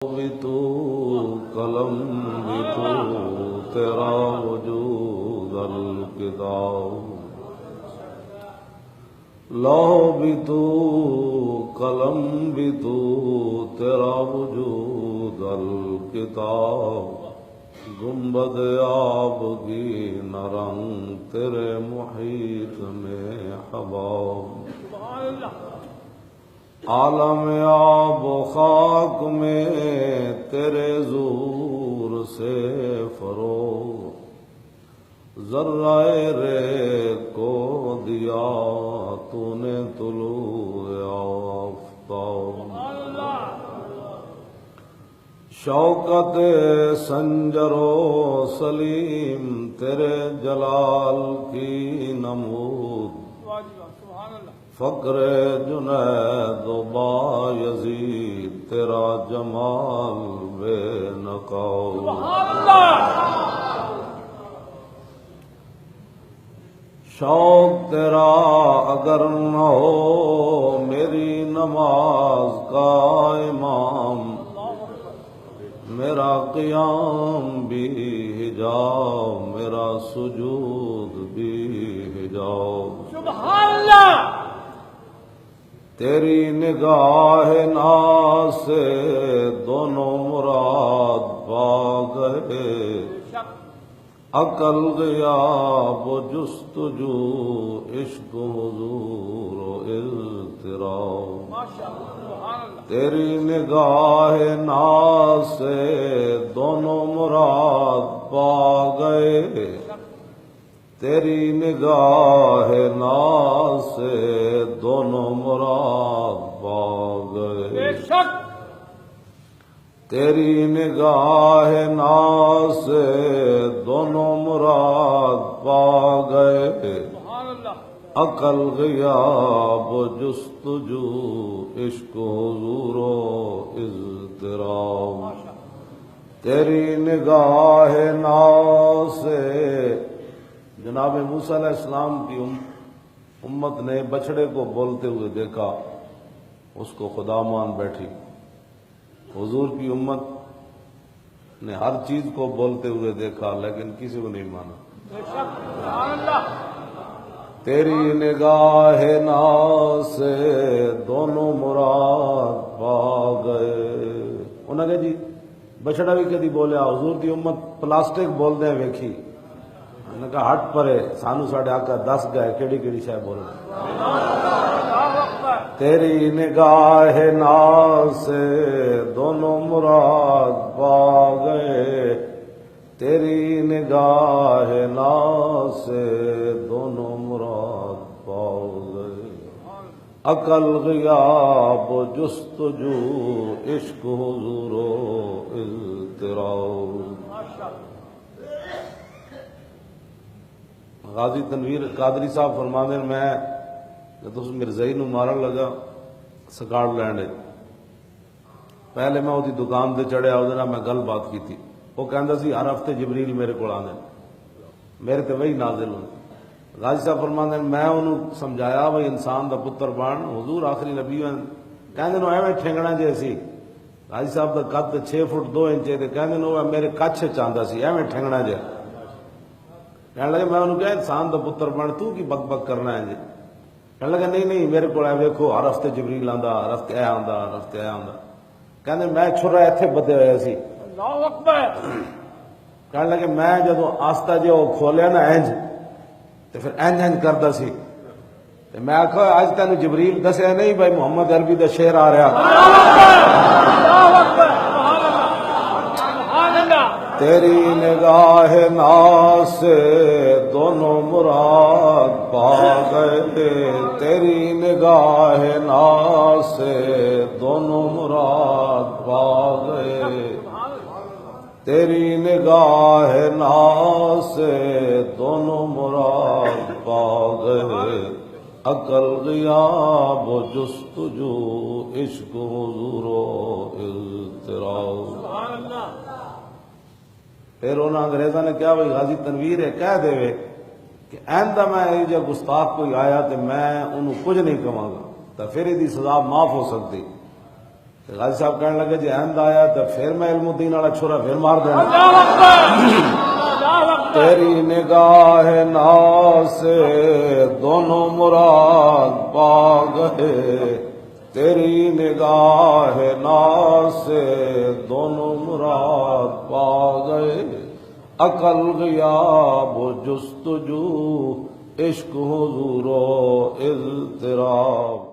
بھی تو قلم بھی تو تیرا وجود الکتاب، لوح بھی تو قلم بھی تو تیرا وجود الکتاب، گنبد آب کی نہ رنگ تیرے محیط میں حباب، عالم آب و خاک میں تیرے زور سے فروغ، ذرہ ریت کو دیا تو نے طلوع آفتاب، شوکت سنجر و سلیم تیرے جلال کی نمود، فقر جنید و بایزید تیرا جمال بے نقاب، شوق تیرا اگر نہ ہو میری نماز کا امام، میرا قیام بھی حجاب میرا سجود بھی حجاب، سبحان اللہ۔ تیری نگاہ ناز سے دونوں مراد پا گئے، عقل غیاب و جستجو عشق حضور و اضطراب، تیری نگاہ ناز سے دونوں مراد پا گئے، تیری نگاہ ناز سے دونوں مراد پا گئے، تیری نگاہ ناز سے دونوں مراد پا گئے، عقل غیاب و جستجو عشق حضور و اضطراب، تیری نگاہ ناز سے جناب موسیٰ علیہ السلام کی امت نے بچڑے کو بولتے ہوئے دیکھا، اس کو خدا مان بیٹھی۔ حضور کی امت نے ہر چیز کو بولتے ہوئے دیکھا لیکن کسی کو نہیں مانا۔ تیری نگاہ ناز سے دونوں مراد پا گئے، انہوں نے جی بچڑا بھی کدی بولیا، حضور کی امت پلاسٹک بول دیں ویکھی، انہوں نے کہا ہٹ پرے سانو ساڑھے آقا دس گئے کیڑی کیڑی شے بول رہے۔ تیری نگاہ ناز سے دونوں مراد پا گئے، تیری نگاہ ناز سے دونوں مراد پا گئے، عقل غیاب و جستجو عشق حضور و اضطراب۔ غازی تنویر قادری صاحب فرماندے میں جب اس مرزائی نو مارن لگا سکاڑ لینڈ، پہلے میں وہی دکان تے چڑھیا، وہ میں گل بات کی تھی، وہ کہندا سی ہر ہفتے جبریل میرے کو آندے میرے تے وہی نازل ہوندے۔ غازی صاحب فرماندے میں انہوں سمجھایا بھئی انسان دا پتر بن، حضور آخری نبی ہیں، کہندے نو ایویں ٹھنگنا جے سی، غازی صاحب دا قد 6 فٹ 2 انچ تے کہندے نو میرے کچھ چاہندا سی ایویں ٹھنگنا جے، کہنے لگے میں انہوں کہا انسان دا پتر بن تو کی بک بک کرنا ہے جی، کہنے لگا نہیں میرے کو ویکھو ہر ہفتے جبریل آندا، ہر ہفتے اے آندا، ہر ہفتے اے آندا، کہندے میں چھرا ایتھے بدے ہوئے سی، اللہ اکبر، کہنے لگے میں جدو آستہ جے وہ کھولیا نا اینج تے پھر اینج کردا سی، تے میں آکھا اج تینوں جبریل دسیا نہیں بھائی محمد عربی دا شعر آ رہا، اللہ اکبر، سبحان اللہ۔ تیری نگاہ ناز سے دونوں مراد پا گئے، تیری نگاہ ناز سے دونوں مراد پا گئے، تیری نگاہ ناز سے دونوں مراد پا گئے، عقل غیاب و جستجو عشق حضور و اضطراب۔ پھر انہوں انگریزوں نے کیا بھائی غازی تنویر ہے کہہ دے کہ آئندہ میں جب گستاخ کوئی آیا تو میں انہوں کچھ نہیں کہاں گا تو پھر یہ سزا معاف ہو سکتی، غازی صاحب کہنے لگے جی احمد آیا تو پھر میں علم الدین والا چھوڑا پھر مار دینا. اللہ اکبر اللہ اکبر تیری نگاہ ناز سے دونوں مراد پا گئے, تیری نگاہ ناز سے دونوں مراد پا گئے, عقل غیاب و جستجو عشق حضور و اضطراب.